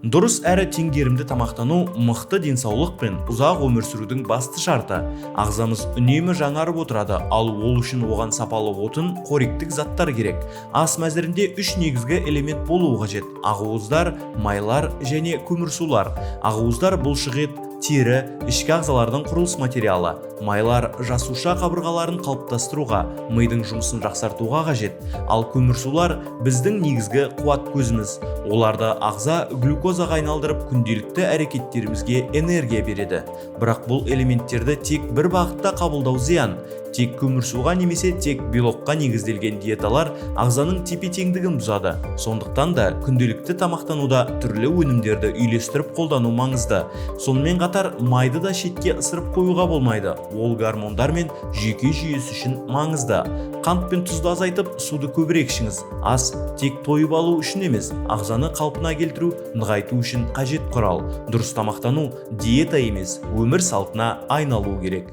Дұрыс әрі теңгерімді тамақтану мықты денсаулық пен ұзақ өмір сүрудің басты шарты. Ағзамыз үнемі жаңарып отырады, ал ол үшін оған сапалы отын, қоректік заттар керек. Ас мәзірінде үш негізгі элемент болуы қажет: ақуыздар, майлар және көмірсулар. Ақуыздар бұлшық ет, тері, ішкі ағзалардың құрылыс материалы. Майлар жасуша қабырғаларын қалыптастыруға, мидың жұмысын жақсартуға қажет. Ал көмірсулар біздің негізгі қуат көзіміз. Оларды ағза глюкозаға айналдырып, күнделікті әрекеттерімізге энергия береді. Бірақ бұл элементтерді тек бір бағытта қабылдау зиян. Тек көмірсуға немесе тек белокқа негізделген диеталар ағзаның тепе-теңдігін бұзады. Сондықтан да күнделікті тамақтануда түрлі өнімдерді үйлестіріп қолдану маңызды. Сонымен қатар майды да шетке ысырып қоюға болмайды. Ол гормондар мен жүйке жүйесі үшін маңызды. Қант пен тұзды азайтып, суды көбірек ішіңіз. Ас тек тойып алу үшін емес, ағзаны қалпына келтіру, нығайту үшін қажет құрал. Дұрыс тамақтану диета емес, өмір салтына айналуы керек.